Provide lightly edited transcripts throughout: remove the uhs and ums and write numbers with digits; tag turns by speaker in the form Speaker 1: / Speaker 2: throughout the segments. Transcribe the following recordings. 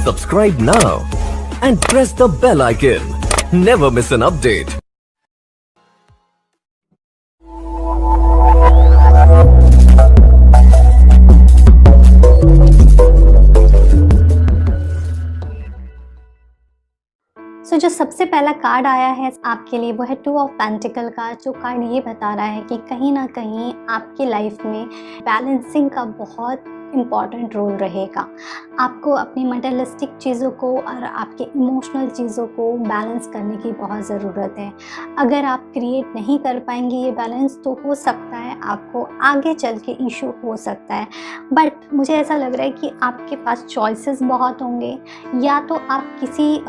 Speaker 1: Subscribe now and press the bell icon. Never miss an update.
Speaker 2: जो सबसे पहला card आया है आपके लिए वो है 2 ऑफ पेंटिकल का, जो कार्ड ये बता रहा है कि कहीं ना कहीं आपकी लाइफ में बैलेंसिंग का बहुत इम्पॉर्टेंट रोल रहेगा। आपको अपनी मटेरियलिस्टिक चीज़ों को और आपके इमोशनल चीज़ों को बैलेंस करने की बहुत ज़रूरत है। अगर आप क्रिएट नहीं कर पाएंगे ये बैलेंस, तो हो सकता है आपको आगे चल के इशू हो सकता है। बट मुझे ऐसा लग रहा है कि आपके पास चॉइसेस बहुत होंगे, या तो आप किसी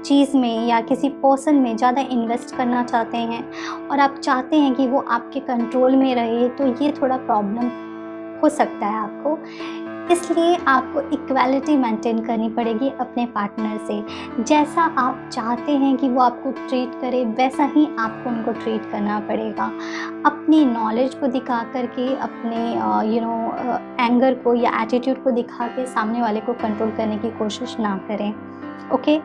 Speaker 2: चीज़ में या किसी पर्सन में ज़्यादा इन्वेस्ट करना चाहते हैं और आप चाहते हैं कि वो आपके कंट्रोल में रहे, तो ये थोड़ा प्रॉब्लम हो सकता है आपको। इसलिए आपको इक्वालिटी मेंटेन करनी पड़ेगी अपने पार्टनर से। जैसा आप चाहते हैं कि वो आपको ट्रीट करे, वैसा ही आपको उनको ट्रीट करना पड़ेगा। अपनी नॉलेज को दिखा करके, अपने एंगर को या एटीट्यूड को दिखा के सामने वाले को कंट्रोल करने की कोशिश ना करें। ओके,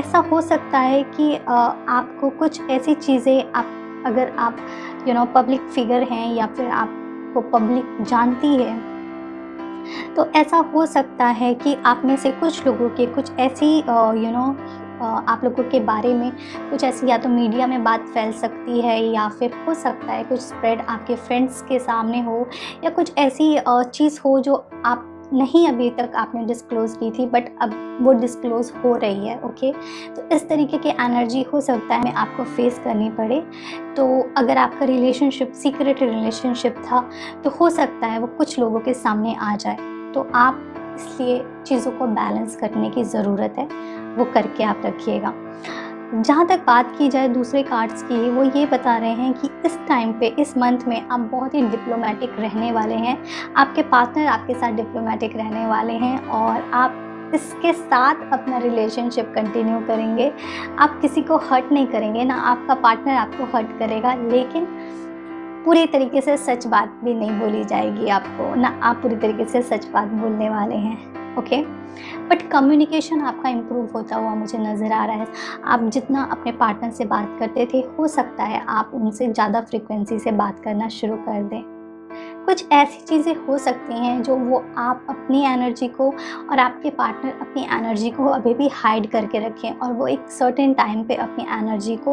Speaker 2: ऐसा हो सकता है कि आपको कुछ ऐसी चीज़ें, अगर आप पब्लिक फिगर हैं या फिर आपको पब्लिक जानती है, तो ऐसा हो सकता है कि आप में से कुछ लोगों के कुछ ऐसी आप लोगों के बारे में कुछ ऐसी या तो मीडिया में बात फैल सकती है, या फिर हो सकता है कुछ स्प्रेड आपके फ्रेंड्स के सामने हो, या कुछ ऐसी चीज़ हो जो आप नहीं अभी तक आपने डिस्क्लोज़ की थी, बट अब वो डिस्क्लोज़ हो रही है। ओके, तो इस तरीके की एनर्जी हो सकता है आपको फेस करनी पड़े। तो अगर आपका रिलेशनशिप सीक्रेट रिलेशनशिप था, तो हो सकता है वो कुछ लोगों के सामने आ जाए। तो आप इसलिए चीज़ों को बैलेंस करने की ज़रूरत है, वो करके आप रखिएगा। जहाँ तक बात की जाए दूसरे कार्ड्स की, वो ये बता रहे हैं कि इस टाइम पे, इस मंथ में आप बहुत ही डिप्लोमेटिक रहने वाले हैं। आपके पार्टनर आपके साथ डिप्लोमेटिक रहने वाले हैं और आप इसके साथ अपना रिलेशनशिप कंटिन्यू करेंगे। आप किसी को हर्ट नहीं करेंगे, ना आपका पार्टनर आपको हर्ट करेगा, लेकिन पूरी तरीके से सच बात भी नहीं बोली जाएगी आपको, ना आप पूरी तरीके से सच बात बोलने वाले हैं। ओके, बट कम्युनिकेशन आपका इम्प्रूव होता हुआ मुझे नज़र आ रहा है। आप जितना अपने पार्टनर से बात करते थे, हो सकता है आप उनसे ज़्यादा फ्रीक्वेंसी से बात करना शुरू कर दें। कुछ ऐसी चीज़ें हो सकती हैं जो वो आप अपनी एनर्जी को और आपके पार्टनर अपनी एनर्जी को अभी भी हाइड करके रखें, और वो एक सर्टेन टाइम पे अपनी एनर्जी को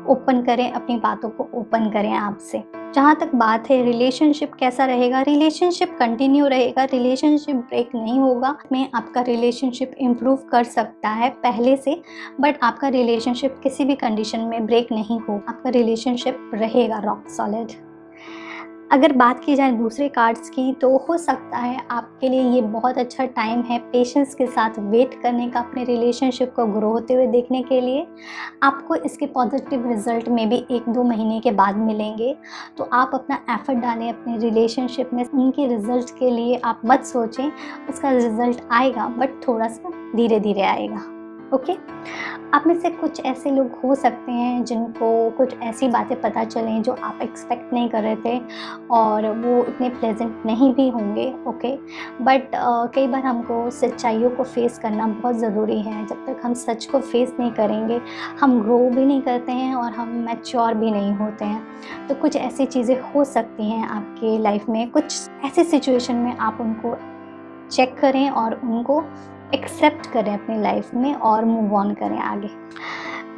Speaker 2: ओपन करें, अपनी बातों को ओपन करें आपसे। जहाँ तक बात है रिलेशनशिप कैसा रहेगा, रिलेशनशिप कंटिन्यू रहेगा, रिलेशनशिप ब्रेक नहीं होगा। में आपका रिलेशनशिप इम्प्रूव कर सकता है पहले से, बट आपका रिलेशनशिप किसी भी कंडीशन में ब्रेक नहीं होगा। आपका रिलेशनशिप रहेगा रॉक सॉलिड। अगर बात की जाए दूसरे कार्ड्स की, तो हो सकता है आपके लिए ये बहुत अच्छा टाइम है पेशेंस के साथ वेट करने का, अपने रिलेशनशिप को ग्रो होते हुए देखने के लिए। आपको इसके पॉजिटिव रिजल्ट में भी 1-2 महीने के बाद मिलेंगे। तो आप अपना एफर्ट डालें अपने रिलेशनशिप में। उनके रिजल्ट के लिए आप मत सोचें, उसका रिजल्ट आएगा, बट थोड़ा सा धीरे धीरे आएगा। ओके, आप में से कुछ ऐसे लोग हो सकते हैं जिनको कुछ ऐसी बातें पता चलें जो आप एक्सपेक्ट नहीं कर रहे थे, और वो इतने प्लेजेंट नहीं भी होंगे। ओके, बट कई बार हमको सच्चाइयों को फेस करना बहुत ज़रूरी है। जब तक हम सच को फेस नहीं करेंगे, हम ग्रो भी नहीं करते हैं और हम मैच्योर भी नहीं होते हैं। तो कुछ ऐसी चीज़ें हो सकती हैं आपके लाइफ में, कुछ ऐसी सिचुएशन में आप उनको चेक करें और उनको एक्सेप्ट करें अपनी लाइफ में और मूव ऑन करें आगे।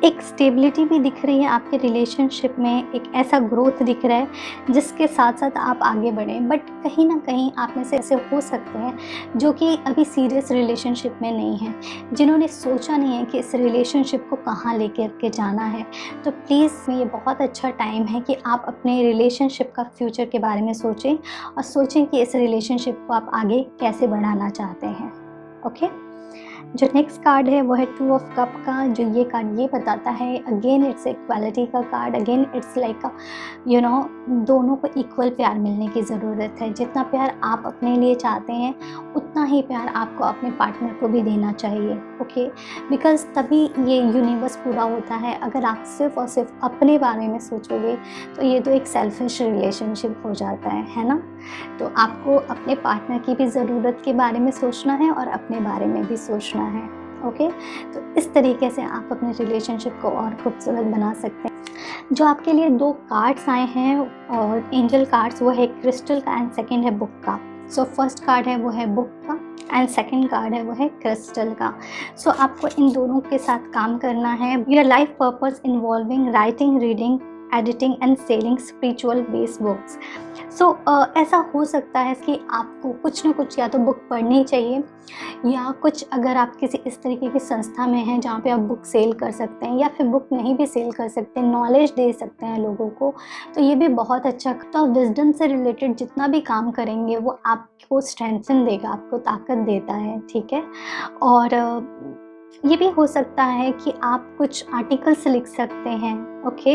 Speaker 2: एक स्टेबिलिटी भी दिख रही है आपके रिलेशनशिप में, एक ऐसा ग्रोथ दिख रहा है जिसके साथ साथ आप आगे बढ़ें। बट कहीं ना कहीं आप में से ऐसे हो सकते हैं जो कि अभी सीरियस रिलेशनशिप में नहीं हैं, जिन्होंने सोचा नहीं है कि इस रिलेशनशिप को कहाँ लेकर के जाना है। तो प्लीज़ ये बहुत अच्छा टाइम है कि आप अपने रिलेशनशिप का फ्यूचर के बारे में सोचें, और सोचें कि इस रिलेशनशिप को आप आगे कैसे बढ़ाना चाहते हैं। ओके, जो नेक्स्ट कार्ड है वो है 2 ऑफ कप का। जो ये कार्ड ये बताता है, अगेन इट्स इक्वालिटी का कार्ड। अगेन इट्स लाइक दोनों को इक्वल प्यार मिलने की ज़रूरत है। जितना प्यार आप अपने लिए चाहते हैं, उतना ही प्यार आपको अपने पार्टनर को भी देना चाहिए। ओके, बिकॉज़ तभी ये यूनिवर्स पूरा होता है। अगर आप सिर्फ़ और सिर्फ अपने बारे में सोचोगे, तो ये तो एक सेल्फिश रिलेशनशिप हो जाता है ना। तो आपको अपने पार्टनर की भी ज़रूरत के बारे में सोचना है और अपने बारे में भी सोचना है। ओके, तो इस तरीके से आप अपने रिलेशनशिप को और खूबसूरत बना सकते हैं। जो आपके लिए 2 कार्ड्स आए हैं और एंजल कार्ड्स, वो है क्रिस्टल का एंड सेकंड है बुक का। सो फर्स्ट कार्ड है वो है बुक का एंड सेकंड कार्ड है वो है क्रिस्टल का। सो आपको इन दोनों के साथ काम करना है। Your life purpose involving writing, reading, editing and selling spiritual based books. So ऐसा हो सकता है कि आपको कुछ ना कुछ या तो बुक पढ़नी चाहिए, या कुछ अगर आप किसी इस तरीके की संस्था में हैं जहाँ पे आप बुक सेल कर सकते हैं, या फिर बुक नहीं भी सेल कर सकते, नॉलेज दे सकते हैं लोगों को, तो ये भी बहुत अच्छा। तो विजडम से रिलेटेड जितना भी काम करेंगे वो आपको स्ट्रेंथन देगा, आपको ताकत देता है, ठीक है। और ये भी हो सकता है कि आप कुछ आर्टिकल्स लिख सकते हैं। ओके,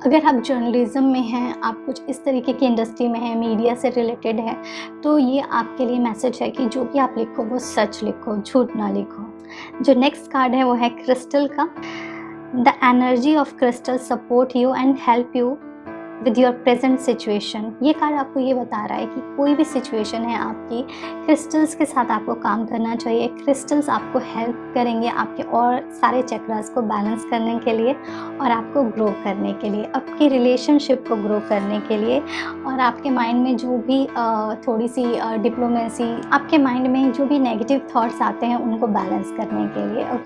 Speaker 2: अगर आप जर्नलिज्म में हैं, आप कुछ इस तरीके की इंडस्ट्री में हैं, मीडिया से रिलेटेड है, तो ये आपके लिए मैसेज है कि जो भी आप लिखो वो सच लिखो, झूठ ना लिखो। जो नेक्स्ट कार्ड है वो है क्रिस्टल का। The energy of crystal support you and help you with your present situation. ये कार्ड आपको ये बता रहा है कि कोई भी सिचुएशन है आपकी, क्रिस्टल्स के साथ आपको काम करना चाहिए। क्रिस्टल्स आपको हेल्प करेंगे आपके और सारे चक्रास को बैलेंस करने के लिए, और आपको ग्रो करने के लिए, आपकी रिलेशनशिप को ग्रो करने के लिए, और आपके माइंड में जो भी थोड़ी सी डिप्लोमेसी, आपके माइंड में जो भी नेगेटिव थॉट्स आते हैं उनको बैलेंस करने के लिए। ओके।